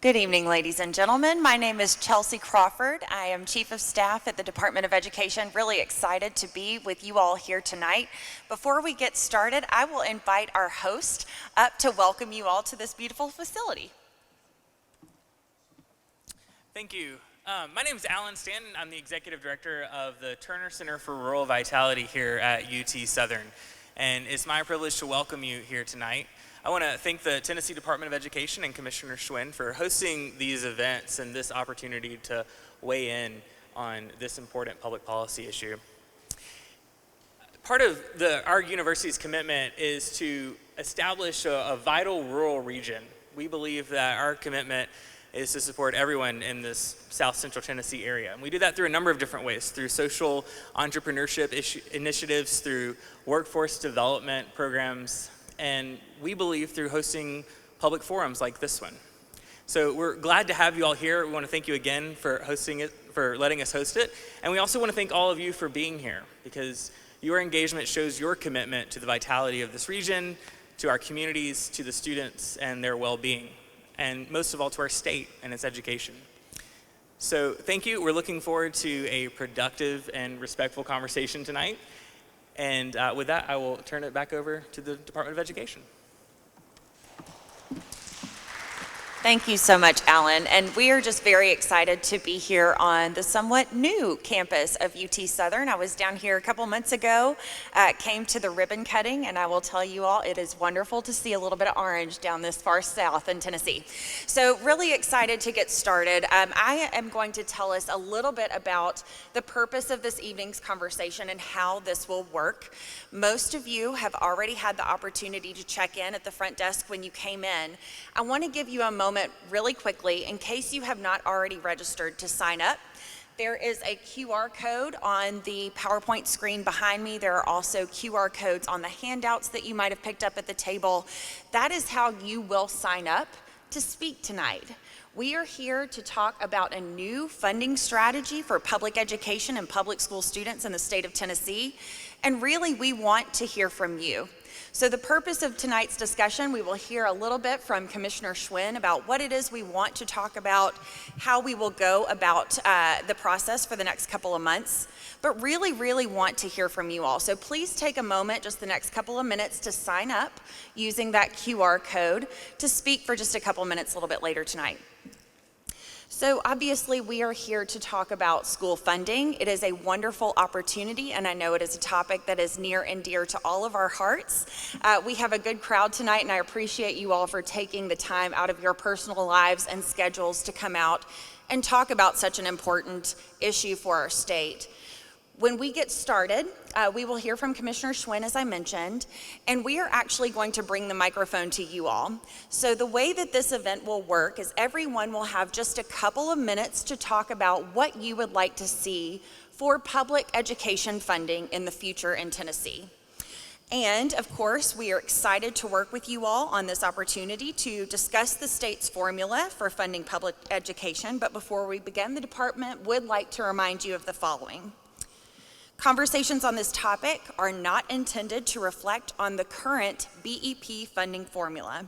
Good evening, ladies and gentlemen. My name is Chelsea Crawford. I am Chief of Staff at the Department of Education. Really excited to be with you all here tonight. Before we get started, I will invite our host up to welcome you all to this beautiful facility. Thank you. My name is Alan Stanton. I'm the Executive Director of the Turner Center for Rural Vitality here at UT Southern. And it's my privilege to welcome you here tonight. I want to thank the Tennessee Department of Education and Commissioner Schwinn for hosting these events and this opportunity to weigh in on this important public policy issue. Part of our university's commitment is to establish a vital rural region. We believe that our commitment is to support everyone in this South Central Tennessee area. And we do that through a number of different ways, through social entrepreneurship initiatives, through workforce development programs, and we believe through hosting public forums like this one. So we're glad to have you all here. We want to thank you again for hosting it, for letting us host it. And we also want to thank all of you for being here, because your engagement shows your commitment to the vitality of this region, to our communities, to the students and their well-being, and most of all to our state and its education. So thank you. We're looking forward to a productive and respectful conversation tonight. And with that, I will turn it back over to the Department of Education. Thank you so much, Alan. And we are just very excited to be here on the somewhat new campus of UT Southern. I was down here a couple months ago, came to the ribbon cutting, and I will tell you all, it is wonderful to see a little bit of orange down this far south in Tennessee. So really excited to get started. I am going to tell us a little bit about the purpose of this evening's conversation and how this will work. Most of you have already had the opportunity to check in at the front desk when you came in. I want to give you a moment really quickly, in case you have not already registered, to sign up. There is a QR code on the PowerPoint screen behind me. There are also QR codes on the handouts that you might have picked up at the table. That is how you will sign up to speak tonight. We are here to talk about a new funding strategy for public education and public school students in the state of Tennessee. And really, we want to hear from you. So the purpose of tonight's discussion, we will hear a little bit from Commissioner Schwinn about what it is we want to talk about, how we will go about the process for the next couple of months, but really want to hear from you all. So please take a moment, just the next couple of minutes, to sign up using that QR code to speak for just a couple minutes a little bit later tonight. So obviously we are here to talk about school funding. It is a wonderful opportunity, and I know it is a topic that is near and dear to all of our hearts. We have a good crowd tonight, and I appreciate you all for taking the time out of your personal lives and schedules to come out and talk about such an important issue for our state. When we get started, we will hear from Commissioner Schwinn, as I mentioned, and we are actually going to bring the microphone to you all. So the way that this event will work is everyone will have just a couple of minutes to talk about what you would like to see for public education funding in the future in Tennessee. And of course, we are excited to work with you all on this opportunity to discuss the state's formula for funding public education. But before we begin, the department would like to remind you of the following. Conversations on this topic are not intended to reflect on the current BEP funding formula.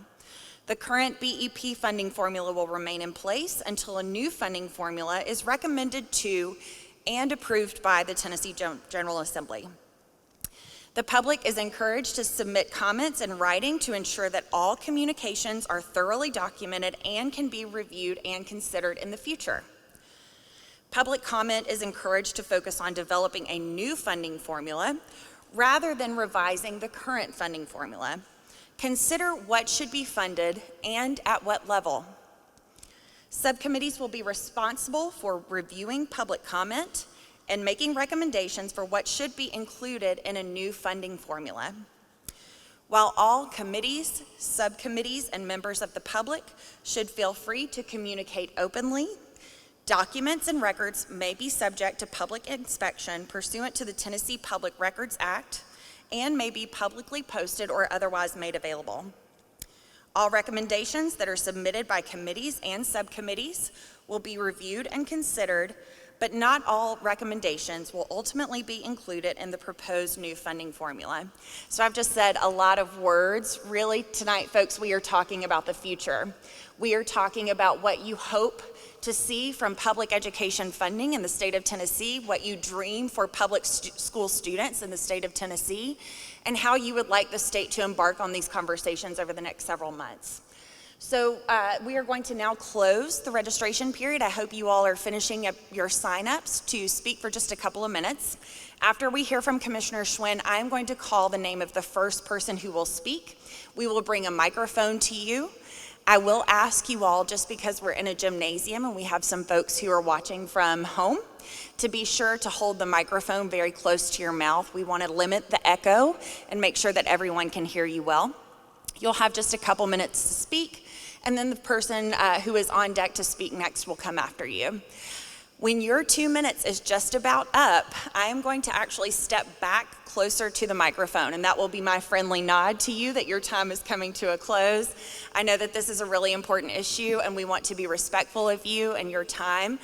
The current BEP funding formula will remain in place until a new funding formula is recommended to and approved by the Tennessee General Assembly. The public is encouraged to submit comments in writing to ensure that all communications are thoroughly documented and can be reviewed and considered in the future. Public comment is encouraged to focus on developing a new funding formula rather than revising the current funding formula. Consider what should be funded and at what level. Subcommittees will be responsible for reviewing public comment and making recommendations for what should be included in a new funding formula. While all committees, subcommittees, and members of the public should feel free to communicate openly, documents and records may be subject to public inspection pursuant to the Tennessee Public Records Act and may be publicly posted or otherwise made available. All recommendations that are submitted by committees and subcommittees will be reviewed and considered but not all recommendations will ultimately be included in the proposed new funding formula. So I've just said a lot of words. Really, tonight, folks, we are talking about the future. We are talking about what you hope to see from public education funding in the state of Tennessee, what you dream for public school students in the state of Tennessee, and how you would like the state to embark on these conversations over the next several months. So we are going to now close the registration period. I hope you all are finishing up your sign-ups to speak for just a couple of minutes. After we hear from Commissioner Schwinn, I am going to call the name of the first person who will speak. We will bring a microphone to you. I will ask you all, just because we're in a gymnasium and we have some folks who are watching from home, to be sure to hold the microphone very close to your mouth. We want to limit the echo and make sure that everyone can hear you well. You'll have just a couple minutes to speak, and then the person who is on deck to speak next will come after you. When your 2 minutes is just about up, I am going to actually step back closer to the microphone, and that will be my friendly nod to you that your time is coming to a close. I know that this is a really important issue, and we want to be respectful of you and your time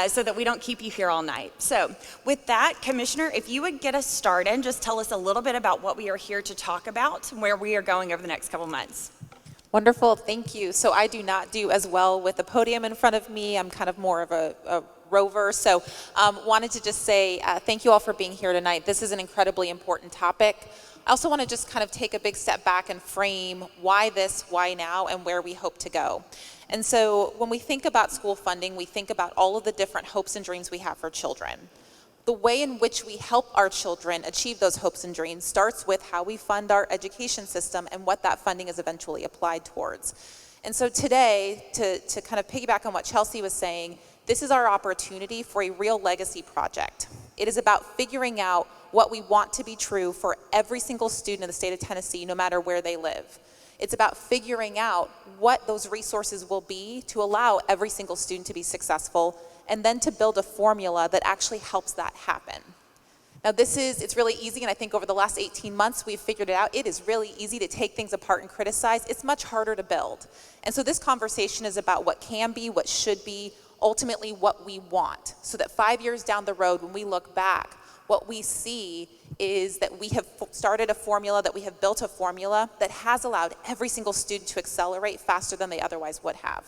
so that we don't keep you here all night. So with that, Commissioner, if you would get us started and just tell us a little bit about what we are here to talk about and where we are going over the next couple months. Wonderful, thank you. So I do not do as well with the podium in front of me. I'm kind of more of a rover. So wanted to just say thank you all for being here tonight. This is an incredibly important topic. I also want to just kind of take a big step back and frame why this, why now, and where we hope to go. And so when we think about school funding, we think about all of the different hopes and dreams we have for children. The way in which we help our children achieve those hopes and dreams starts with how we fund our education system and what that funding is eventually applied towards. And so today, to kind of piggyback on what Chelsea was saying, this is our opportunity for a real legacy project. It is about figuring out what we want to be true for every single student in the state of Tennessee, no matter where they live. It's about figuring out what those resources will be to allow every single student to be successful, and then to build a formula that actually helps that happen. Now it's really easy, and I think over the last 18 months we've figured it out. It is really easy to take things apart and criticize. It's much harder to build. And so this conversation is about what can be, what should be, ultimately what we want, so that 5 years down the road when we look back, what we see is that we have started a formula, that we have built a formula that has allowed every single student to accelerate faster than they otherwise would have.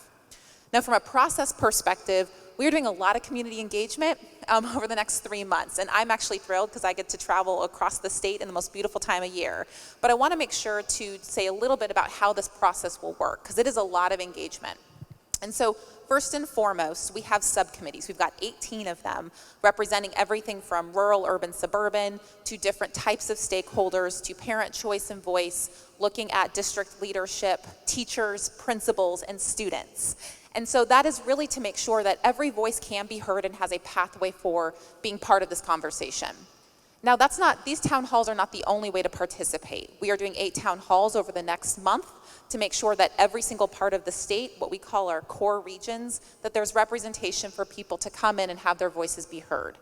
Now from a process perspective, we're doing a lot of community engagement over the next 3 months, and I'm actually thrilled because I get to travel across the state in the most beautiful time of year. But I want to make sure to say a little bit about how this process will work, because it is a lot of engagement. And so first and foremost, we have subcommittees. We've got 18 of them representing everything from rural, urban, suburban, to different types of stakeholders, to parent choice and voice, looking at district leadership, teachers, principals, and students. And so that is really to make sure that every voice can be heard and has a pathway for being part of this conversation. Now these town halls are not the only way to participate. We are doing 8 town halls over the next month to make sure that every single part of the state, what we call our core regions, that there's representation for people to come in and have their voices be heard.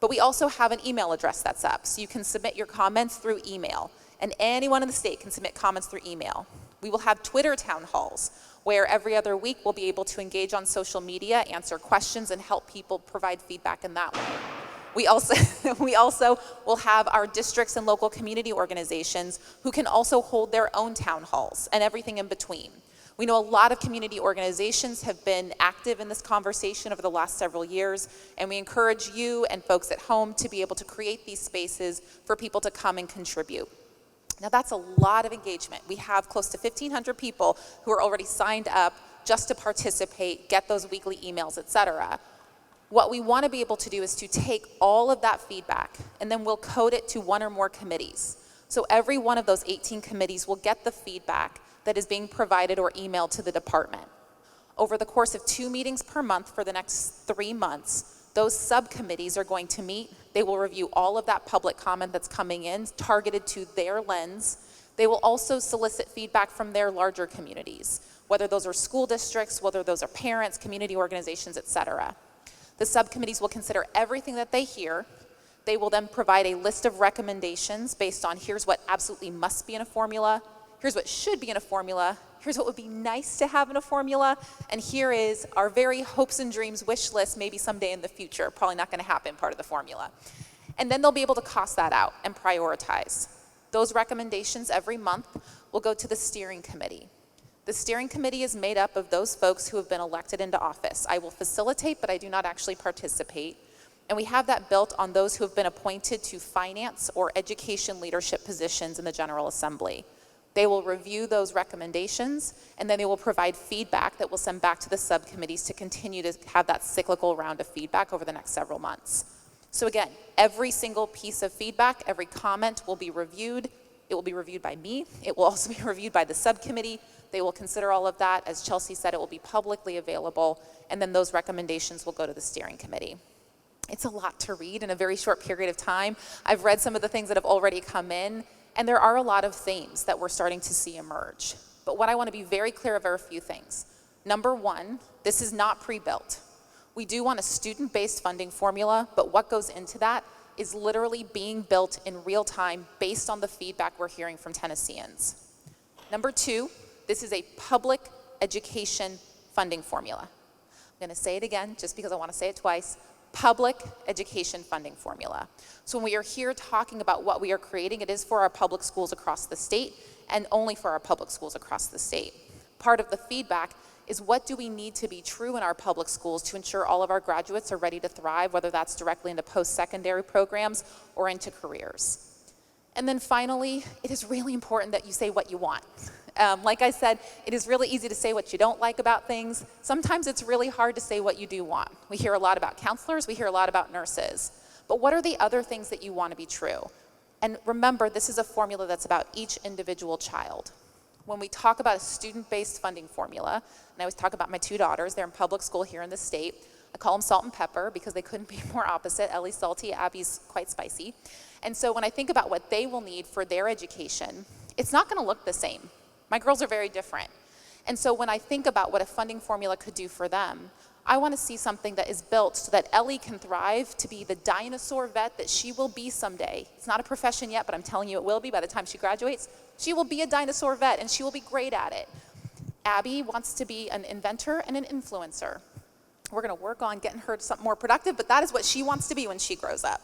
But we also have an email address that's up, so you can submit your comments through email, and anyone in the state can submit comments through email. We will have Twitter town halls, where every other week we'll be able to engage on social media, answer questions, and help people provide feedback in that way. We also will have our districts and local community organizations who can also hold their own town halls and everything in between. We know a lot of community organizations have been active in this conversation over the last several years, and we encourage you and folks at home to be able to create these spaces for people to come and contribute. Now that's a lot of engagement. We have close to 1,500 people who are already signed up just to participate, get those weekly emails, etc. What we want to be able to do is to take all of that feedback, and then we'll code it to one or more committees. So every one of those 18 committees will get the feedback that is being provided or emailed to the department. Over the course of 2 meetings per month for the next 3 months, those subcommittees are going to meet. They will review all of that public comment that's coming in, targeted to their lens. They will also solicit feedback from their larger communities, whether those are school districts, whether those are parents, community organizations, etc. The subcommittees will consider everything that they hear. They will then provide a list of recommendations based on here's what absolutely must be in a formula, here's what should be in a formula, here's what would be nice to have in a formula, and here is our very hopes and dreams wish list, maybe someday in the future, probably not going to happen, part of the formula. And then they'll be able to cost that out and prioritize. Those recommendations every month will go to the steering committee. The steering committee is made up of those folks who have been elected into office. I will facilitate, but I do not actually participate. And we have that built on those who have been appointed to finance or education leadership positions in the General Assembly. They will review those recommendations, and then they will provide feedback that we'll send back to the subcommittees to continue to have that cyclical round of feedback over the next several months. So again, every single piece of feedback, every comment will be reviewed. It will be reviewed by me. It will also be reviewed by the subcommittee. They will consider all of that. As Chelsea said, it will be publicly available, and then those recommendations will go to the steering committee. It's a lot to read in a very short period of time. I've read some of the things that have already come in, and there are a lot of themes that we're starting to see emerge. But what I want to be very clear of are a few things. Number one, this is not pre-built. We do want a student-based funding formula, but what goes into that is literally being built in real time based on the feedback we're hearing from Tennesseans. Number two, this is a public education funding formula. I'm going to say it again just because I want to say it twice. Public education funding formula. So when we are here talking about what we are creating, it is for our public schools across the state and only for our public schools across the state. Part of the feedback is what do we need to be true in our public schools to ensure all of our graduates are ready to thrive, whether that's directly into post-secondary programs or into careers. And then finally, it is really important that you say what you want. Like I said, it is really easy to say what you don't like about things. Sometimes it's really hard to say what you do want. We hear a lot about counselors, we hear a lot about nurses. But what are the other things that you want to be true? And remember, this is a formula that's about each individual child. When we talk about a student-based funding formula, and I always talk about my two daughters, they're in public school here in the state. I call them salt and pepper because they couldn't be more opposite. Ellie's salty, Abby's quite spicy. And so when I think about what they will need for their education, it's not going to look the same. My girls are very different. And so when I think about what a funding formula could do for them, I want to see something that is built so that Ellie can thrive to be the dinosaur vet that she will be someday. It's not a profession yet, but I'm telling you it will be by the time she graduates. She will be a dinosaur vet, and she will be great at it. Abby wants to be an inventor and an influencer. We're going to work on getting her to something more productive, but that is what she wants to be when she grows up.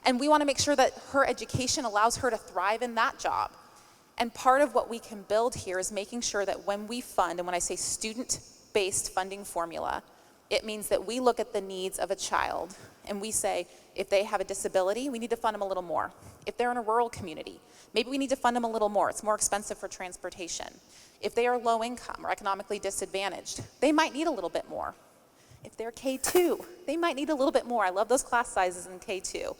And we want to make sure that her education allows her to thrive in that job. And part of what we can build here is making sure that when we fund, and when I say student-based funding formula, it means that we look at the needs of a child and we say, if they have a disability, we need to fund them a little more. If they're in a rural community, maybe we need to fund them a little more. It's more expensive for transportation. If they are low income or economically disadvantaged, they might need a little bit more. If they're K2, they might need a little bit more. I love those class sizes in K2.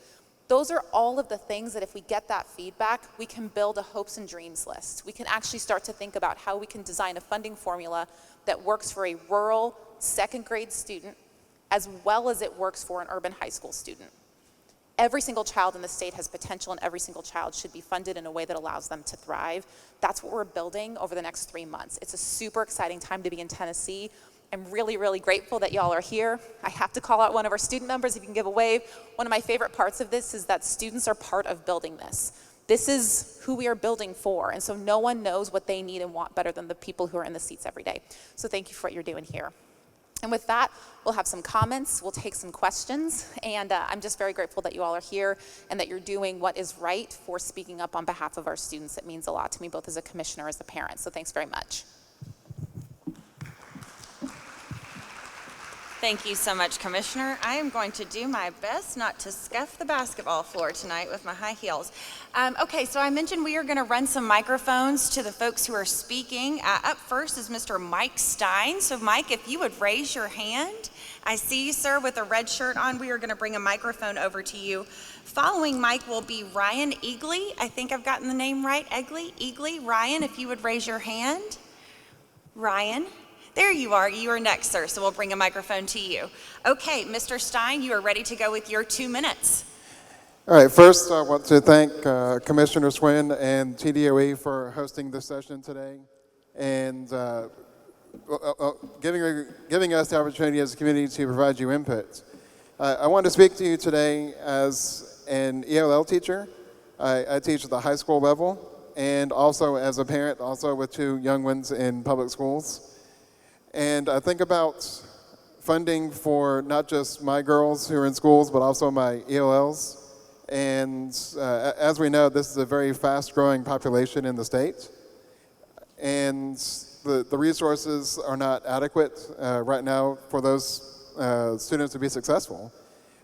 Those are all of the things that if we get that feedback, we can build a hopes and dreams list. We can actually start to think about how we can design a funding formula that works for a rural second grade student as well as it works for an urban high school student. Every single child in the state has potential, and every single child should be funded in a way that allows them to thrive. That's what we're building over the next 3 months. It's a super exciting time to be in Tennessee. I'm really, really grateful that y'all are here. I have to call out one of our student members, if you can give a wave. One of my favorite parts of this is that students are part of building this. This is who we are building for, and so no one knows what they need and want better than the people who are in the seats every day. So thank you for what you're doing here. And with that, we'll have some comments, we'll take some questions, and I'm just very grateful that you all are here and that you're doing what is right for speaking up on behalf of our students. It means a lot to me, both as a commissioner and as a parent, so thanks very much. Thank you so much, Commissioner. I am going to do my best not to scuff the basketball floor tonight with my high heels. Okay, so I mentioned we are going to run some microphones to the folks who are speaking. Up first is Mr. Mike Stein. So Mike, if you would raise your hand. I see you, sir, with a red shirt on. We are going to bring a microphone over to you. Following Mike will be Ryan Eagley. I think I've gotten the name right. Eagley. Ryan, if you would raise your hand. Ryan. There you are. You are next, sir, so we'll bring a microphone to you. Okay, Mr. Stein, you are ready to go with your 2 minutes. All right, first I want to thank Commissioner Swin and TDOE for hosting this session today and giving us the opportunity as a community to provide you input. I want to speak to you today as an ELL teacher. I teach at the high school level, and also as a parent, also with 2 young ones in public schools. And I think about funding for not just my girls who are in schools, but also my ELLs. And as we know, this is a very fast-growing population in the state. And the resources are not adequate right now for those students to be successful.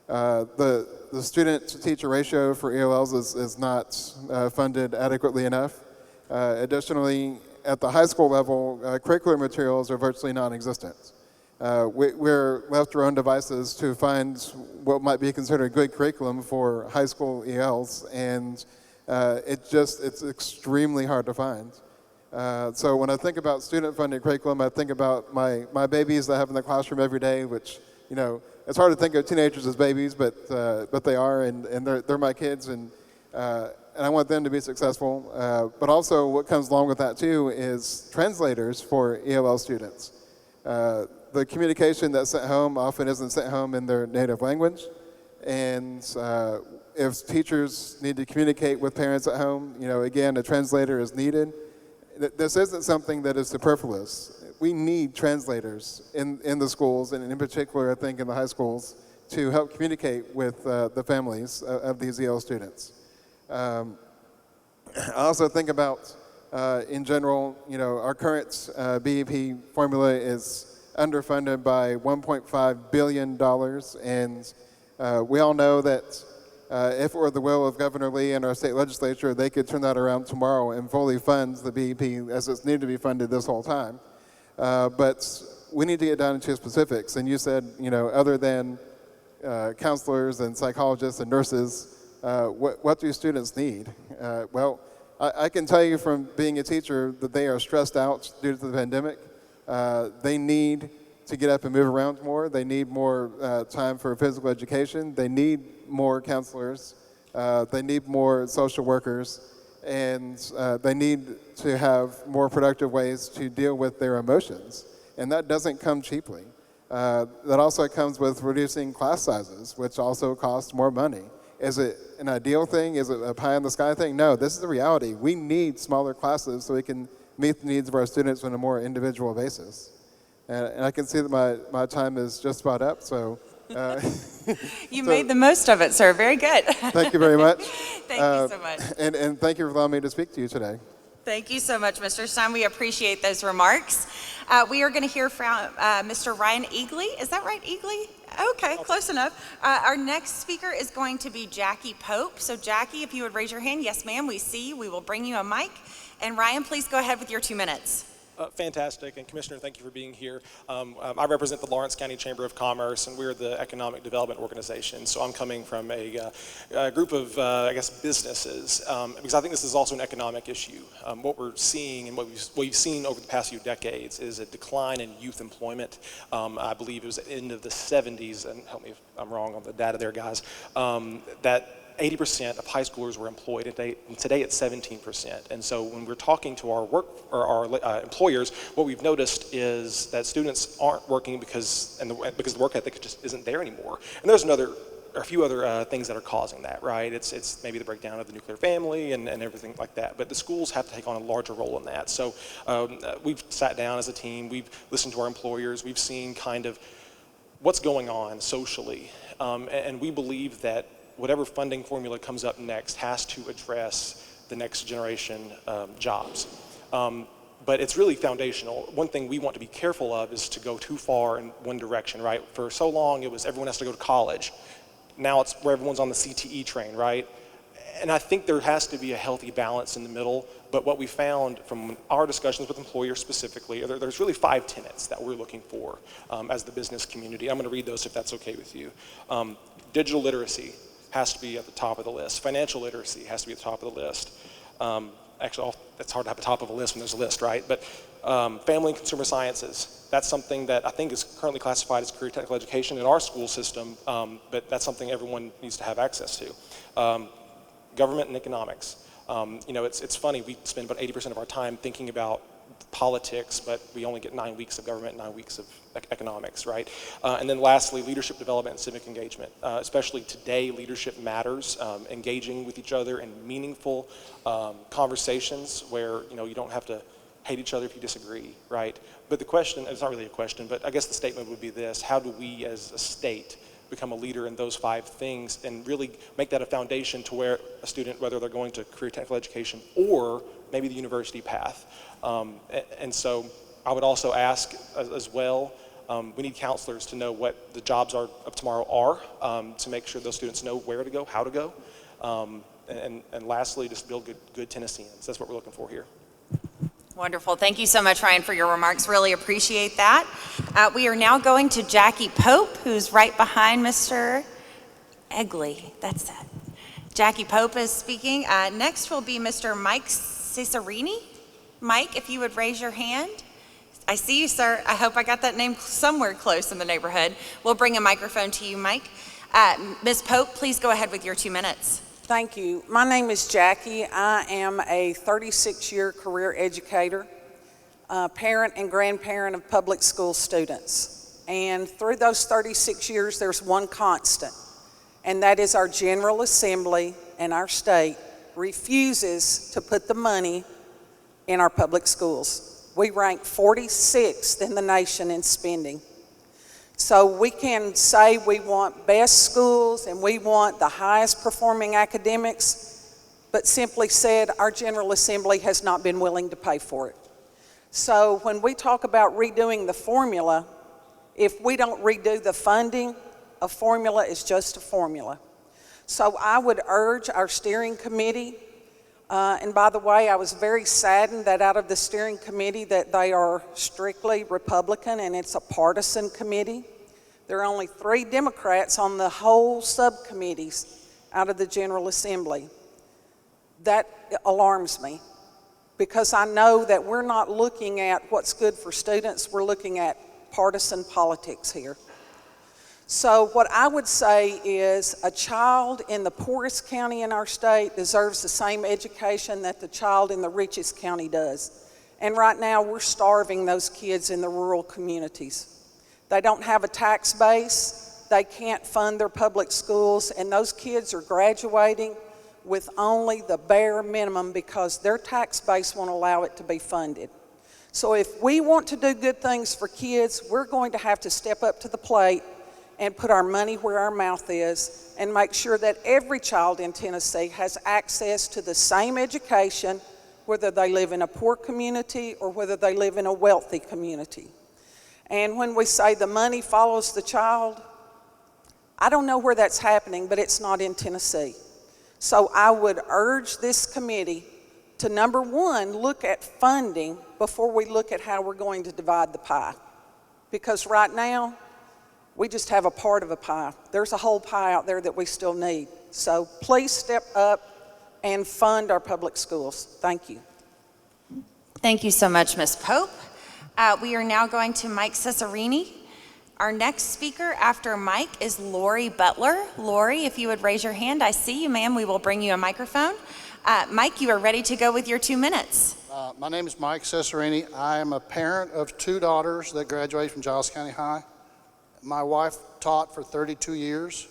The student-to-teacher ratio for ELLs is not funded adequately enough. Additionally, at the high school level, curricular materials are virtually non-existent. We're left to our own devices to find what might be considered good curriculum for high school ELs, and it's extremely hard to find. So when I think about student-funded curriculum, I think about my babies that I have in the classroom every day, which, you know, it's hard to think of teenagers as babies, but they are, and they're my kids, and I want them to be successful. But also what comes along with that too is translators for ELL students. The communication that's sent home often isn't sent home in their native language, and if teachers need to communicate with parents at home, you know, again, a translator is needed. This isn't something that is superfluous. We need translators in the schools, and in particular, I think, in the high schools, to help communicate with the families of these EL students. I also think about, in general, you know, our current BEP formula is underfunded by $1.5 billion, and we all know that if it were the will of Governor Lee and our state legislature, they could turn that around tomorrow and fully fund the BEP as it's needed to be funded this whole time. But we need to get down into specifics. And you said, you know, other than counselors and psychologists and nurses, what do students need? Well, I can tell you from being a teacher that they are stressed out due to the pandemic. They need to get up and move around more. They need more time for physical education. They need more counselors. They need more social workers. And they need to have more productive ways to deal with their emotions. And that doesn't come cheaply. That also comes with reducing class sizes, which also costs more money. Is it an ideal thing? Is it a pie in the sky thing? No, this is the reality. We need smaller classes so we can meet the needs of our students on a more individual basis. And I can see that my time is just about up, so. You made the most of it, sir. Very good. Thank you very much. Thank you so much. And thank you for allowing me to speak to you today. Thank you so much, Mr. Stein. We appreciate those remarks. We are going to hear from Mr. Ryan Eagley. Is that right, Eagley? Okay, close enough. Our next speaker is going to be Jackie Pope. So Jackie, if you would raise your hand. Yes, ma'am, we see you. We will bring you a mic. And Ryan, please go ahead with your 2 minutes. Fantastic, and Commissioner, thank you for being here. I represent the Lawrence County Chamber of Commerce, and we're the Economic Development Organization. So I'm coming from a group of, I guess, businesses, because I think this is also an economic issue. What we're seeing and what we've seen over the past few decades is a decline in youth employment. I believe it was at the end of the 70s, and help me if I'm wrong on the data there, guys, that 80% of high schoolers were employed, and today it's 17%. And so when we're talking to our employers, what we've noticed is that students aren't working because the work ethic just isn't there anymore. And there's a few other things that are causing that, right? It's maybe the breakdown of the nuclear family and everything like that. But the schools have to take on a larger role in that. So we've sat down as a team, we've listened to our employers, we've seen kind of what's going on socially, and we believe that whatever funding formula comes up next has to address the next generation jobs. But it's really foundational. One thing we want to be careful of is to go too far in one direction, right? For so long, it was everyone has to go to college. Now it's where everyone's on the CTE train, right? And I think there has to be a healthy balance in the middle. But what we found from our discussions with employers specifically, there's really 5 tenets that we're looking for as the business community. I'm going to read those if that's okay with you. Digital literacy has to be at the top of the list. Financial literacy has to be at the top of the list. Actually, it's hard to have a top of a list when there's a list, right? But family and consumer sciences, that's something that I think is currently classified as career technical education in our school system, but that's something everyone needs to have access to. Government and economics. You know, it's funny, we spend about 80% of our time thinking about politics, but we only get 9 weeks of government, 9 weeks of economics, right? And then lastly, leadership development and civic engagement. Especially today, leadership matters. Engaging with each other in meaningful conversations where you don't have to hate each other if you disagree, right? But the question, it's not really a question, but I guess the statement would be this: how do we as a state become a leader in those 5 things and really make that a foundation to where a student, whether they're going to career technical education or maybe the university path. And so I would also ask as well, we need counselors to know what the jobs of tomorrow are, to make sure those students know where to go, how to go. And lastly, just build good Tennesseans. That's what we're looking for here. Wonderful. Thank you so much, Ryan, for your remarks. Really appreciate that. We are now going to Jackie Pope, who's right behind Mr. Egley. That's it. Jackie Pope is speaking. Next will be Mr. Mike Cesarini. Mike, if you would raise your hand. I see you, sir. I hope I got that name somewhere close in the neighborhood. We'll bring a microphone to you, Mike. Ms. Pope, please go ahead with your 2 minutes. Thank you. My name is Jackie. I am a 36-year career educator, parent and grandparent of public school students. And through those 36 years, there's one constant, and that is our General Assembly and our state refuses to put the money in our public schools. We rank 46th in the nation in spending. So we can say we want best schools and we want the highest performing academics, but simply said, our General Assembly has not been willing to pay for it. So when we talk about redoing the formula, if we don't redo the funding, a formula is just a formula. So I would urge our steering committee, and by the way, I was very saddened that out of the steering committee that they are strictly Republican and it's a partisan committee. There are only 3 Democrats on the whole subcommittees out of the General Assembly. That alarms me because I know that we're not looking at what's good for students, we're looking at partisan politics here. So what I would say is a child in the poorest county in our state deserves the same education that the child in the richest county does. And right now we're starving those kids in the rural communities. They don't have a tax base, they can't fund their public schools, and those kids are graduating with only the bare minimum because their tax base won't allow it to be funded. So if we want to do good things for kids, we're going to have to step up to the plate and put our money where our mouth is and make sure that every child in Tennessee has access to the same education, whether they live in a poor community or whether they live in a wealthy community. And when we say the money follows the child, I don't know where that's happening, but it's not in Tennessee. So I would urge this committee to, number one, look at funding before we look at how we're going to divide the pie. Because right now, we just have a part of a pie. There's a whole pie out there that we still need. So please step up and fund our public schools. Thank you. Thank you so much, Ms. Pope. We are now going to Mike Cesarini. Our next speaker after Mike is Lori Butler. Lori, if you would raise your hand. I see you, ma'am. We will bring you a microphone. Mike, you are ready to go with your 2 minutes. My name is Mike Cesarini. I am a parent of 2 daughters that graduated from Giles County High. My wife taught for 32 years,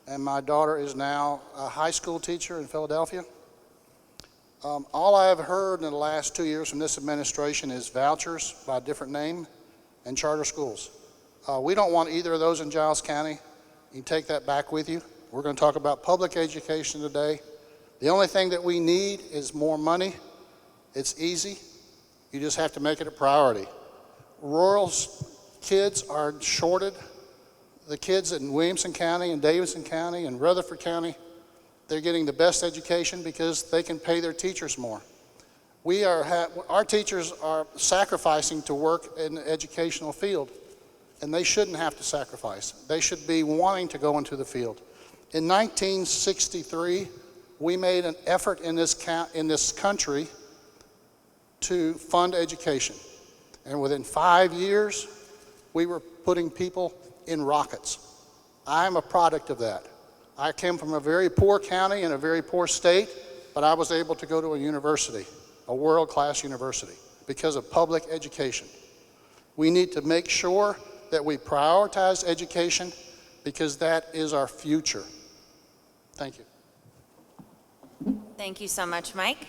and my daughter is now a high school teacher in Philadelphia. All I have heard in the last 2 years from this administration is vouchers by a different name and charter schools. We don't want either of those in Giles County. You can take that back with you. We're going to talk about public education today. The only thing that we need is more money. It's easy. You just have to make it a priority. Rural kids are shorted. The kids in Williamson County and Davidson County and Rutherford County, they're getting the best education because they can pay their teachers more. Our teachers are sacrificing to work in the educational field, and they shouldn't have to sacrifice. They should be wanting to go into the field. In 1963, we made an effort in this country to fund education, and within 5 years, we were putting people in rockets. I'm a product of that. I came from a very poor county in a very poor state, but I was able to go to a university, a world-class university. because of public education. We need to make sure that we prioritize education because that is our future. Thank you. Thank you so much, Mike.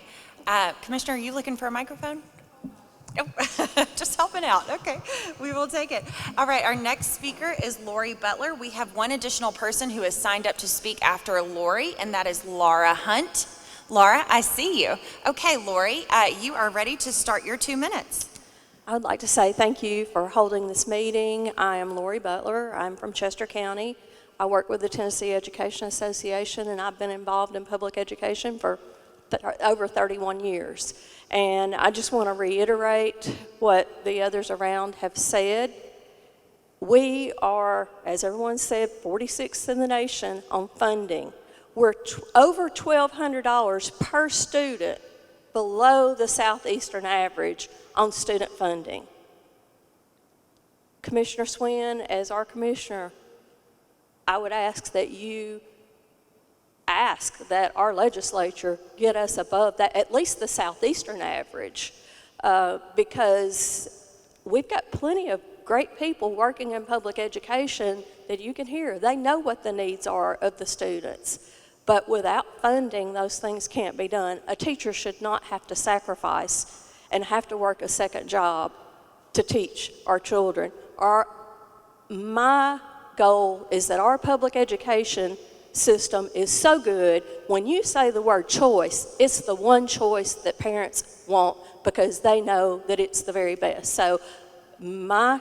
Commissioner, are you looking for a microphone? Oh, just helping out. Okay, we will take it. All right, our next speaker is Lori Butler. We have one additional person who has signed up to speak after Lori, and that is Laura Hunt. Laura, I see you. Okay, Lori, you are ready to start your 2 minutes. I would like to say thank you for holding this meeting. I am Lori Butler. I'm from Chester County. I work with the Tennessee Education Association, and I've been involved in public education for over 31 years. And I just want to reiterate what the others around have said. We are, as everyone said, 46th in the nation on funding. We're over $1,200 per student below the Southeastern average on student funding. Commissioner Swin, as our commissioner, I would ask that you ask that our legislature get us above that, at least the Southeastern average, because we've got plenty of great people working in public education that you can hear. They know what the needs are of the students. But without funding, those things can't be done. A teacher should not have to sacrifice and have to work a second job to teach our children. My goal is that our public education system is so good, when you say the word choice, it's the one choice that parents want because they know that it's the very best. So my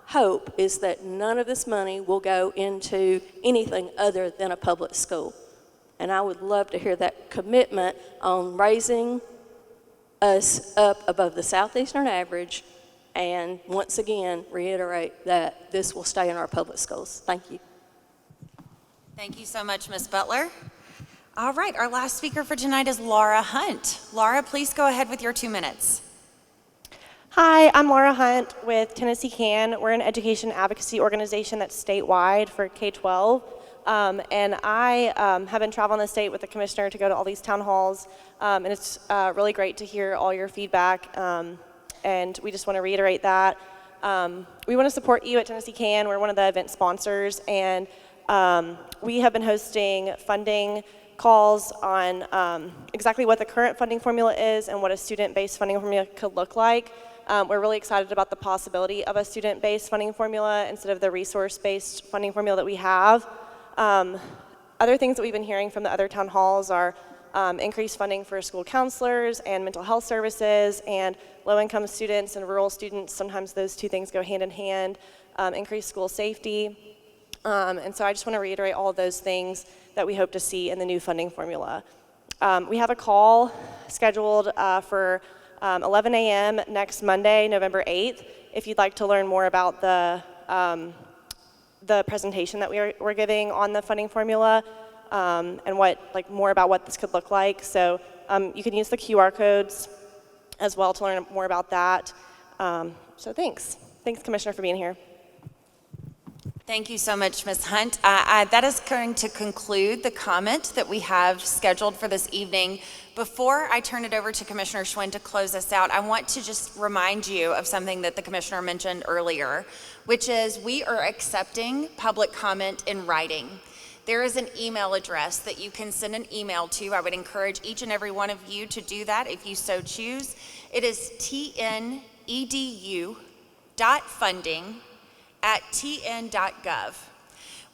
hope is that none of this money will go into anything other than a public school. And I would love to hear that commitment on raising us up above the Southeastern average, and once again reiterate that this will stay in our public schools. Thank you. Thank you so much, Ms. Butler. All right, our last speaker for tonight is Laura Hunt. Laura, please go ahead with your 2 minutes. Hi, I'm Laura Hunt with Tennessee CAN. We're an education advocacy organization that's statewide for K-12. And I have been traveling the state with the commissioner to go to all these town halls. And it's really great to hear all your feedback. And we just want to reiterate that. We want to support you at Tennessee CAN. We're one of the event sponsors. And we have been hosting funding calls on exactly what the current funding formula is and what a student-based funding formula could look like. We're really excited about the possibility of a student-based funding formula instead of the resource-based funding formula that we have. Other things that we've been hearing from the other town halls are increased funding for school counselors and mental health services, and low-income students and rural students. Sometimes those two things go hand in hand. Increased school safety. And so I just want to reiterate all of those things that we hope to see in the new funding formula. We have a call scheduled for 11 a.m. next Monday, November 8th, if you'd like to learn more about the presentation that we're giving on the funding formula and more about what this could look like. So you can use the QR codes as well to learn more about that. So thanks. Thanks, Commissioner, for being here. Thank you so much, Ms. Hunt. That is going to conclude the comment that we have scheduled for this evening. Before I turn it over to Commissioner Schwinn to close us out, I want to just remind you of something that the Commissioner mentioned earlier, which is we are accepting public comment in writing. There is an email address that you can send an email to. I would encourage each and every one of you to do that if you so choose. It is tnedu.funding@tn.gov.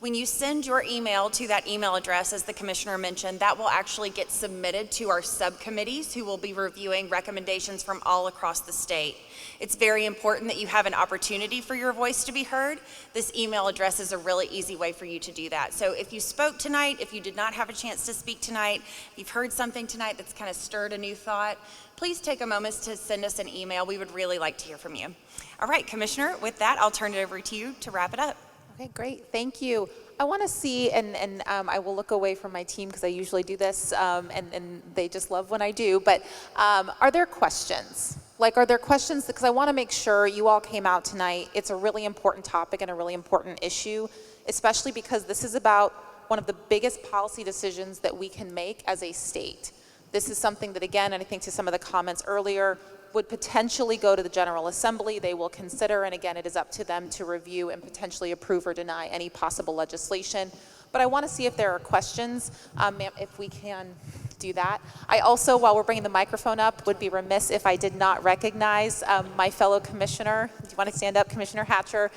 When you send your email to that email address, as the Commissioner mentioned, that will actually get submitted to our subcommittees who will be reviewing recommendations from all across the state. It's very important that you have an opportunity for your voice to be heard. This email address is a really easy way for you to do that. So if you spoke tonight, if you did not have a chance to speak tonight, if you've heard something tonight that's kind of stirred a new thought, please take a moment to send us an email. We would really like to hear from you. All right, Commissioner, with that, I'll turn it over to you to wrap it up. Okay, great. Thank you. I want to see, and I will look away from my team because I usually do this, and they just love when I do, but are there questions? Are there questions? Because I want to make sure you all came out tonight. It's a really important topic and a really important issue, especially because this is about one of the biggest policy decisions that we can make as a state. This is something that, again, and I think to some of the comments earlier, would potentially go to the General Assembly. They will consider, and again, it is up to them to review and potentially approve or deny any possible legislation. But I want to see if there are questions, ma'am, if we can do that. I also, while we're bringing the microphone up, would be remiss if I did not recognize my fellow commissioner. Do you want to stand up, Commissioner Hatcher,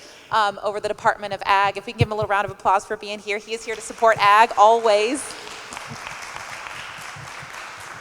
over the Department of Ag? If we can give him a little round of applause for being here. He is here to support Ag always.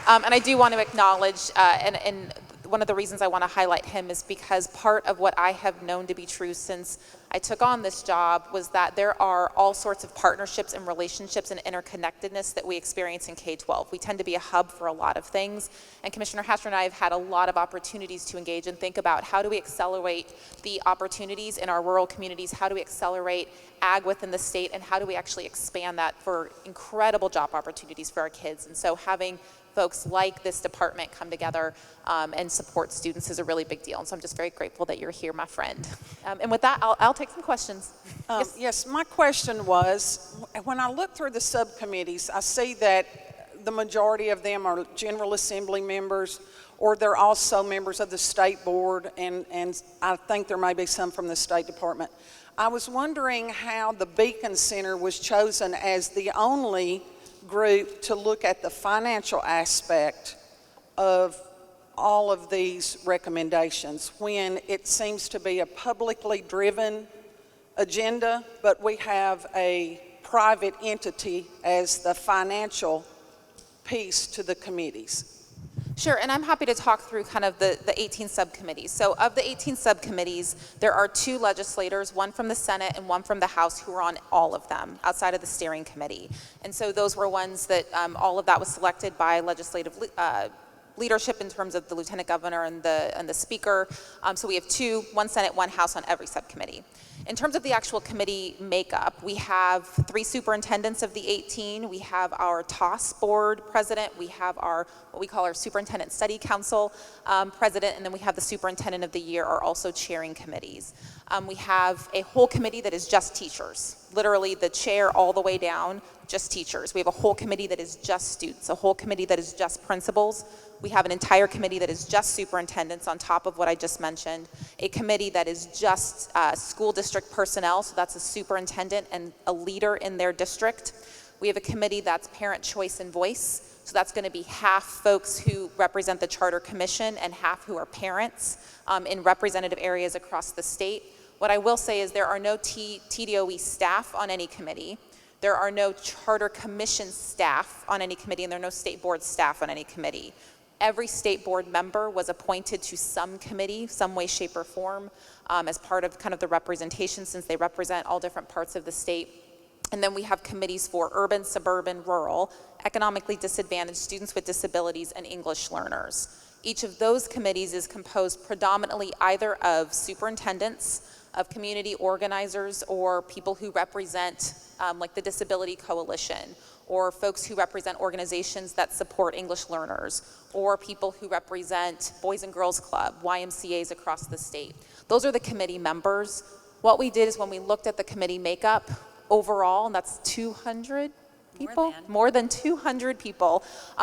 And I do want to acknowledge, and one of the reasons I want to highlight him is because part of what I have known to be true since I took on this job was that there are all sorts of partnerships and relationships and interconnectedness that we experience in K-12. We tend to be a hub for a lot of things, and Commissioner Hatcher and I have had a lot of opportunities to engage and think about how do we accelerate the opportunities in our rural communities, how do we accelerate ag within the state, and how do we actually expand that for incredible job opportunities for our kids. And so having folks like this department come together and support students is a really big deal. And so I'm just very grateful that you're here, my friend. And with that, I'll take some questions. Yes, my question was, when I look through the subcommittees, I see that the majority of them are General Assembly members, or they're also members of the State Board, and I think there may be some from the State Department. I was wondering how the Beacon Center was chosen as the only group to look at the financial aspect of all of these recommendations when it seems to be a publicly driven agenda, but we have a private entity as the financial piece to the committees. Sure, and I'm happy to talk through kind of the 18 subcommittees. So of the 18 subcommittees, there are 2 legislators, one from the Senate and one from the House, who are on all of them outside of the steering committee. And so those were ones that all of that was selected by legislative leadership in terms of the lieutenant governor and the speaker. So we have 2, 1 Senate, 1 House on every subcommittee. In terms of the actual committee makeup, we have 3 superintendents of the 18. We have our TOS board president. We have our, what we call our superintendent study council president, and then we have the superintendent of the year are also chairing committees. We have a whole committee that is just teachers, literally the chair all the way down, just teachers. We have a whole committee that is just students, a whole committee that is just principals. We have an entire committee that is just superintendents on top of what I just mentioned, a committee that is just school district personnel, so that's a superintendent and a leader in their district. We have a committee that's parent choice and voice, so that's going to be half folks who represent the Charter Commission and half who are parents in representative areas across the state. What I will say is there are no TDOE staff on any committee. There are no Charter Commission staff on any committee, and there are no state board staff on any committee. Every state board member was appointed to some committee, some way, shape, or form, as part of kind of the representation, since they represent all different parts of the state. And then we have committees for urban, suburban, rural, economically disadvantaged, students with disabilities, and English learners. Each of those committees is composed predominantly either of superintendents, of community organizers, or people who represent like the Disability Coalition, or folks who represent organizations that support English learners, or people who represent Boys and Girls Club, YMCAs across the state. Those are the committee members. What we did is when we looked at the committee makeup overall, and that's 200 people, more than 200 people,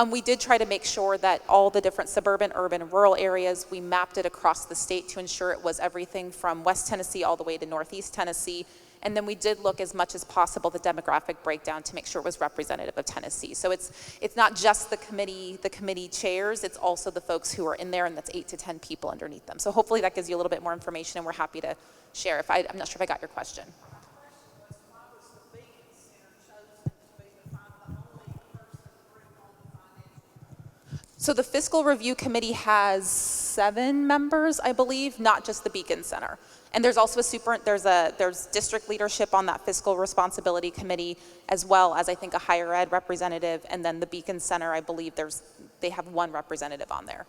we did try to make sure that all the different suburban, urban, and rural areas, we mapped it across the state to ensure it was everything from West Tennessee all the way to Northeast Tennessee. And then we did look as much as possible the demographic breakdown to make sure it was representative of Tennessee. So it's not just the committee chairs, it's also the folks who are in there, and that's 8 to 10 people underneath them. So hopefully that gives you a little bit more information, and we're happy to share. I'm not sure if I got your question. So the Fiscal Review Committee has 7 members, I believe, not just the Beacon Center. And there's also there's district leadership on that Fiscal Responsibility Committee, as well as I think a higher ed representative, and then the Beacon Center, I believe they have 1 representative on there.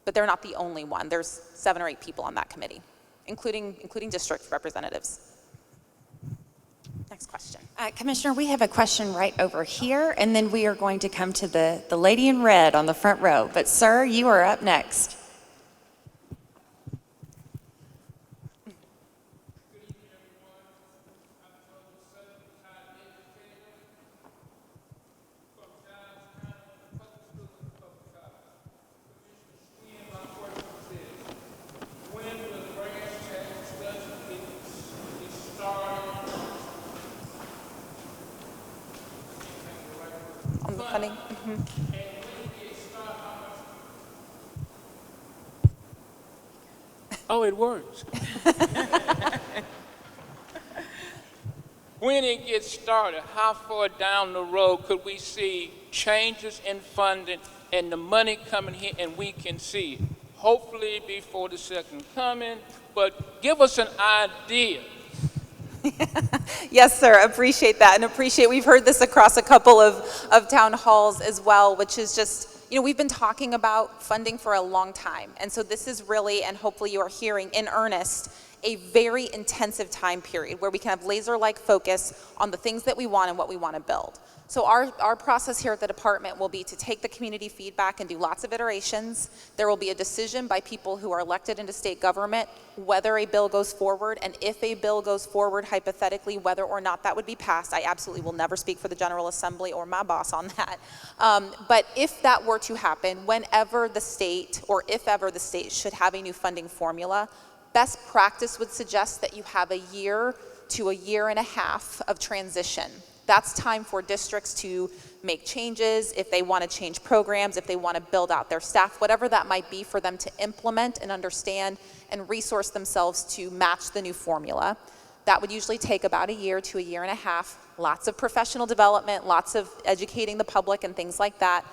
But they're not the only one. There's 7 or 8 people on that committee, including district representatives. Next question. Commissioner, we have a question right over here, and then we are going to come to the lady in red on the front row. But sir, you are up next. Oh, it works. When it gets started, how far down the road could we see changes in funding and the money coming here and we can see it? Hopefully before the second coming, but give us an idea. Yes, sir, appreciate that, and appreciate, we've heard this across a couple of town halls as well, which is just, you know, we've been talking about funding for a long time, and so this is really, and hopefully you are hearing in earnest, a very intensive time period where we can have laser-like focus on the things that we want and what we want to build. So our process here at the department will be to take the community feedback and do lots of iterations. There will be a decision by people who are elected into state government whether a bill goes forward, and if a bill goes forward, hypothetically, whether or not that would be passed. I absolutely will never speak for the General Assembly or my boss on that. But if that were to happen, whenever the state, or if ever the state should have a new funding formula, best practice would suggest that you have a year to a year and a half of transition. That's time for districts to make changes, if they want to change programs, if they want to build out their staff, whatever that might be for them to implement and understand and resource themselves to match the new formula. That would usually take about a year to a year and a half. Lots of professional development, lots of educating the public and things like that.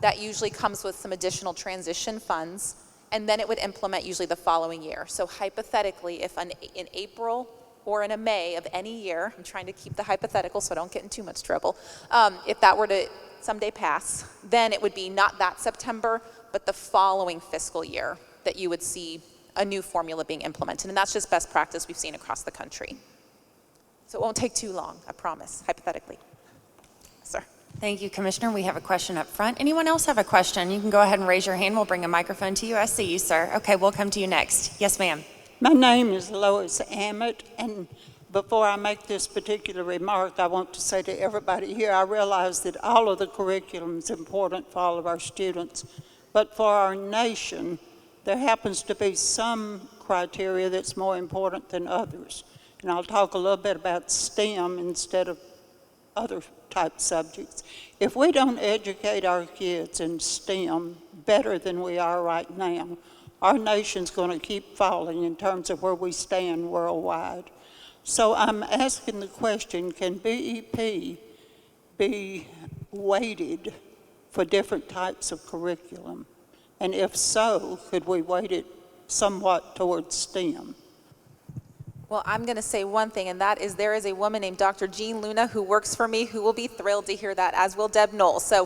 That usually comes with some additional transition funds, and then it would implement usually the following year. So hypothetically, if in April or in a May of any year, I'm trying to keep the hypothetical so I don't get in too much trouble, if that were to someday pass, then it would be not that September, but the following fiscal year that you would see a new formula being implemented. And that's just best practice we've seen across the country. So it won't take too long, I promise, hypothetically. Sir. Thank you, Commissioner. We have a question up front. Anyone else have a question? You can go ahead and raise your hand. We'll bring a microphone to you. I see you, sir. Okay, we'll come to you next. Yes, ma'am. My name is Lois Ammett, and before I make this particular remark, I want to say to everybody here, I realize that all of the curriculum is important for all of our students, but for our nation, there happens to be some criteria that's more important than others. And I'll talk a little bit about STEM instead of other type subjects. If we don't educate our kids in STEM better than we are right now, our nation's going to keep falling in terms of where we stand worldwide. So I'm asking the question, can BEP be weighted for different types of curriculum? And if so, could we weight it somewhat towards STEM? Well, I'm going to say one thing, and that is there is a woman named Dr. Jean Luna who works for me who will be thrilled to hear that, as will Deb Knoll. So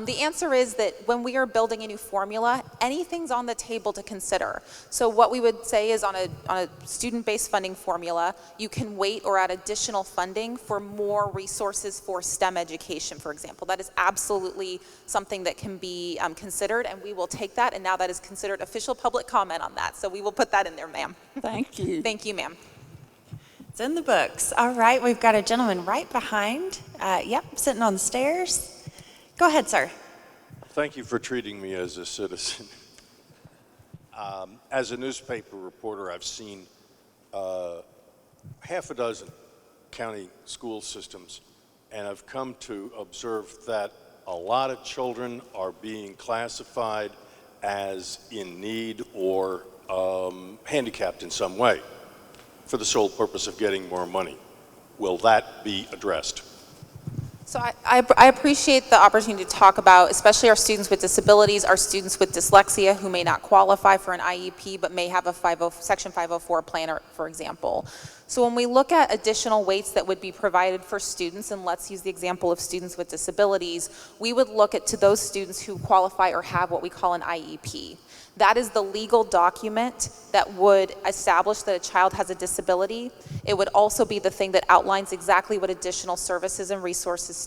the answer is that when we are building a new formula, anything's on the table to consider. So what we would say is on a student-based funding formula, you can wait or add additional funding for more resources for STEM education, for example. That is absolutely something that can be considered, and we will take that, and now that is considered official public comment on that. So we will put that in there, ma'am. Thank you. Thank you, ma'am. It's in the books. All right, we've got a gentleman right behind. Yep, sitting on the stairs. Go ahead, sir. Thank you for treating me as a citizen. As a newspaper reporter, I've seen half a dozen county school systems, and I've come to observe that a lot of children are being classified as in need or handicapped in some way, for the sole purpose of getting more money. Will that be addressed? So I appreciate the opportunity to talk about, especially our students with disabilities, our students with dyslexia who may not qualify for an IEP but may have a Section 504 plan, for example. So when we look at additional weights that would be provided for students, and let's use the example of students with disabilities, we would look at to those students who qualify or have what we call an IEP. That is the legal document that would establish that a child has a disability. It would also be the thing that outlines exactly what additional services and resources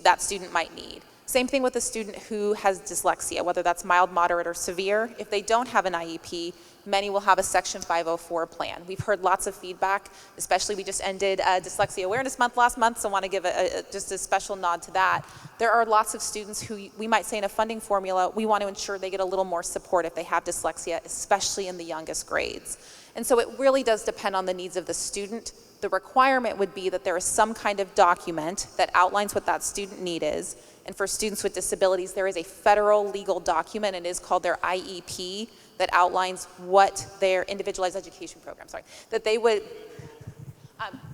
that student might need. Same thing with a student who has dyslexia, whether that's mild, moderate, or severe. If they don't have an IEP, many will have a Section 504 plan. We've heard lots of feedback, especially we just ended Dyslexia Awareness Month last month, so I want to give just a special nod to that. There are lots of students who we might say in a funding formula, we want to ensure they get a little more support if they have dyslexia, especially in the youngest grades. And so it really does depend on the needs of the student. The requirement would be that there is some kind of document that outlines what that student need is, And for students with disabilities, there is a federal legal document, and it is called their IEP, that outlines what their individualized education program, that they would,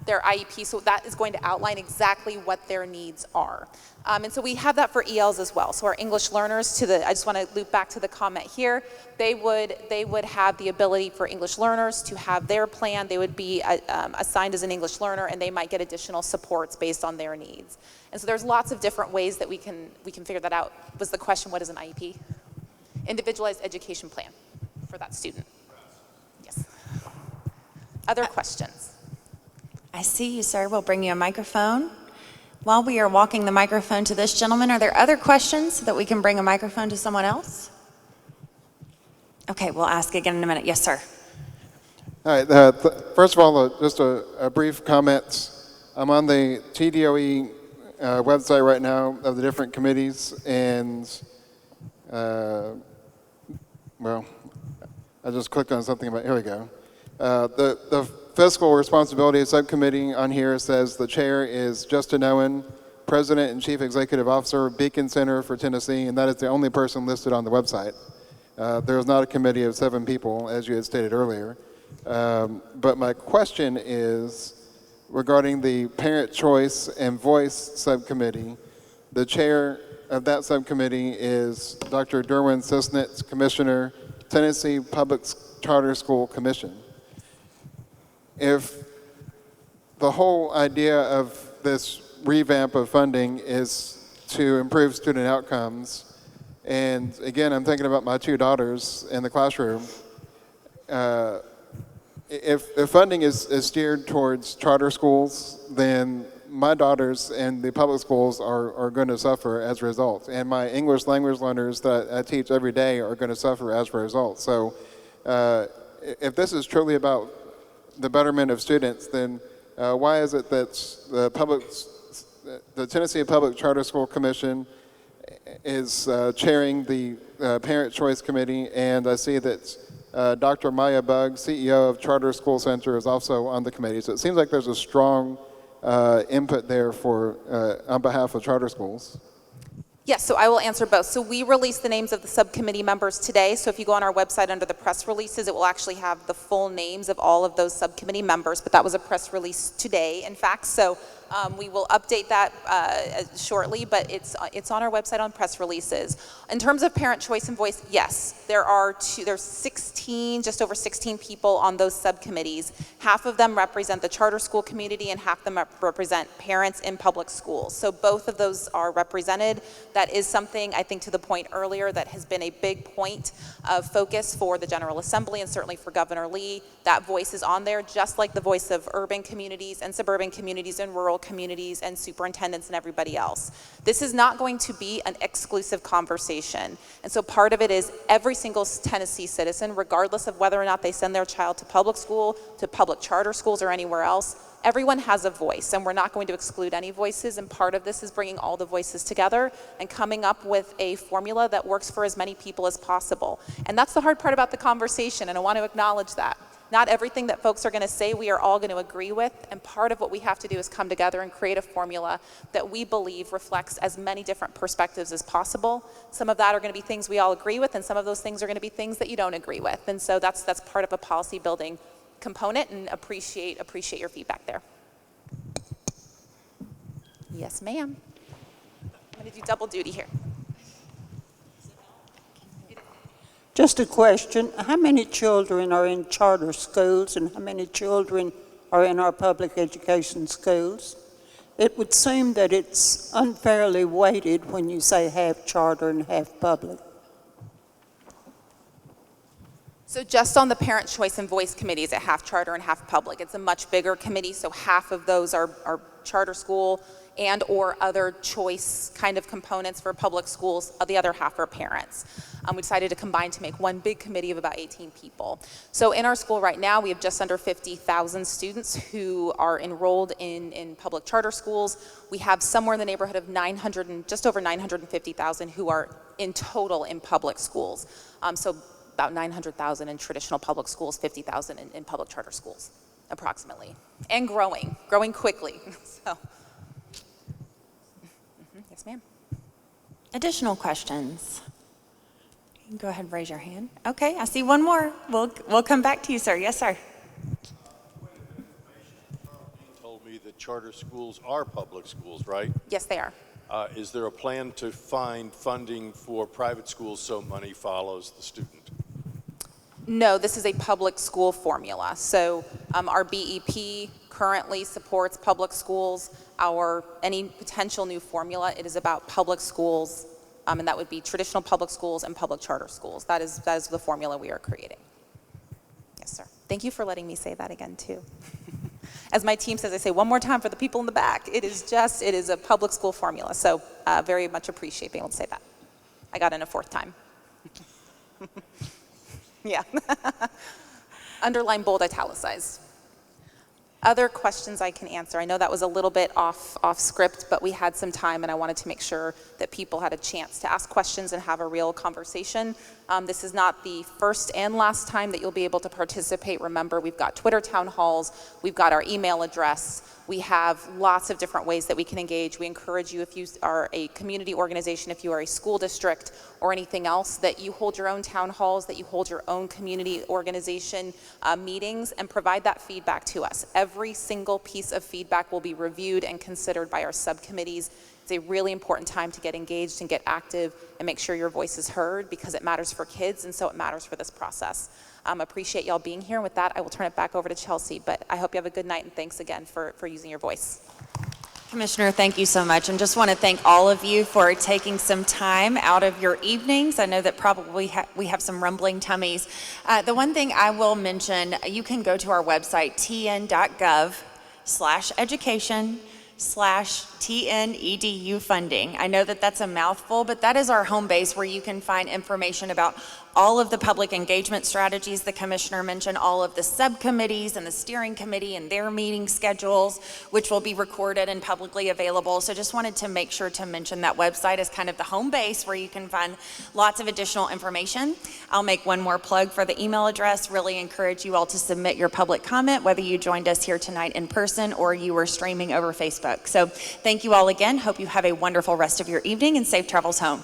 their IEP, so that is going to outline exactly what their needs are. And so we have that for ELs as well. So our English learners, I just want to loop back to the comment here, they would have the ability for English learners to have their plan. They would be assigned as an English learner, and they might get additional supports based on their needs. And so there's lots of different ways that we can figure that out. Was the question, what is an IEP? Individualized education plan for that student. Yes. Other questions? I see you, sir. We'll bring you a microphone. While we are walking the microphone to this gentleman, are there other questions so that we can bring a microphone to someone else? Okay, we'll ask again in a minute. Yes, sir. All right. First of all, just a brief comment. I'm on the TDOE website right now of the different committees, and well, I just clicked on something about, here we go. The Fiscal Responsibility Subcommittee on here says the chair is Justin Owen, President and Chief Executive Officer, Beacon Center for Tennessee, and that is the only person listed on the website. There is not a committee of 7 people, as you had stated earlier. But my question is regarding the Parent Choice and Voice Subcommittee. The chair of that subcommittee is Dr. Derwin Sisnitz, Commissioner, Tennessee Public Charter School Commission. If the whole idea of this revamp of funding is to improve student outcomes, and again, I'm thinking about my 2 daughters in the classroom, if funding is steered towards charter schools, then my daughters in the public schools are going to suffer as a result. And my English language learners that I teach every day are going to suffer as a result. So if this is truly about the betterment of students, then why is it that the Tennessee Public Charter School Commission is chairing the Parent Choice Committee, and I see that Dr. Maya Bugg, CEO of Charter School Center, is also on the committee. So it seems like there's a strong input there for on behalf of charter schools. Yes, so I will answer both. So we released the names of the subcommittee members today. So if you go on our website under the press releases, it will actually have the full names of all of those subcommittee members, but that was a press release today, in fact. So we will update that shortly, but it's on our website on press releases. In terms of Parent Choice and Voice, yes, there's 16, just over 16 people on those subcommittees. Half of them represent the charter school community, and half of them represent parents in public schools. So both of those are represented. That is something, I think, to the point earlier, that has been a big point of focus for the General Assembly and certainly for Governor Lee. That voice is on there, just like the voice of urban communities and suburban communities and rural communities and superintendents and everybody else. This is not going to be an exclusive conversation. And so part of it is every single Tennessee citizen, regardless of whether or not they send their child to public school, to public charter schools, or anywhere else, everyone has a voice, and we're not going to exclude any voices, and part of this is bringing all the voices together and coming up with a formula that works for as many people as possible. And that's the hard part about the conversation, and I want to acknowledge that. Not everything that folks are going to say we are all going to agree with, and part of what we have to do is come together and create a formula that we believe reflects as many different perspectives as possible. Some of that are going to be things we all agree with, and some of those things are going to be things that you don't agree with. And so that's part of a policy building component, and appreciate your feedback there. Yes, ma'am. I'm going to do double duty here. Just a question. How many children are in charter schools and how many children are in our public education schools? It would seem that it's unfairly weighted when you say half charter and half public. So just on the Parent Choice and Voice committees, at half charter and half public. It's a much bigger committee, so half of those are charter school and or other choice kind of components for public schools. The other half are parents. We decided to combine to make one big committee of about 18 people. So in our school right now, we have just under 50,000 students who are enrolled in public charter schools. We have somewhere in the neighborhood of just over 950,000 who are in total in public schools. So about 900,000 in traditional public schools, 50,000 in public charter schools, approximately. And growing quickly. So, yes, ma'am. Additional questions? You can go ahead and raise your hand. Okay, I see one more. We'll come back to you, sir. Yes, sir. Told me that charter schools are public schools, right? Yes, they are. Is there a plan to find funding for private schools so money follows the student? No, this is a public school formula. So our BEP currently supports public schools. Any potential new formula, it is about public schools, and that would be traditional public schools and public charter schools. That is the formula we are creating. Yes, sir. Thank you for letting me say that again, too. As my team says, I say one more time for the people in the back. It is a public school formula. So very much appreciate being able to say that. I got in a fourth time. Yeah. Underline, bold, italicize. Other questions I can answer. I know that was a little bit off script, but we had some time and I wanted to make sure that people had a chance to ask questions and have a real conversation. This is not the first and last time that you'll be able to participate. Remember, we've got Twitter town halls, we've got our email address, we have lots of different ways that we can engage. We encourage you, if you are a community organization, if you are a school district or anything else, that you hold your own town halls, that you hold your own community organization meetings and provide that feedback to us. Every single piece of feedback will be reviewed and considered by our subcommittees. It's a really important time to get engaged and get active and make sure your voice is heard because it matters for kids and so it matters for this process. Appreciate y'all being here. And with that, I will turn it back over to Chelsea, but I hope you have a good night and thanks again for using your voice. Commissioner, thank you so much. And just want to thank all of you for taking some time out of your evenings. I know that probably we have some rumbling tummies. The one thing I will mention, you can go to our website, tn.gov/education/TNEDU funding. I know that that's a mouthful, but that is our home base where you can find information about all of the public engagement strategies the commissioner mentioned, all of the subcommittees and the steering committee and their meeting schedules, which will be recorded and publicly available. So just wanted to make sure to mention that website as kind of the home base where you can find lots of additional information. I'll make one more plug for the email address. Really encourage you all to submit your public comment, whether you joined us here tonight in person or you were streaming over Facebook. So thank you all again. Hope you have a wonderful rest of your evening and safe travels home.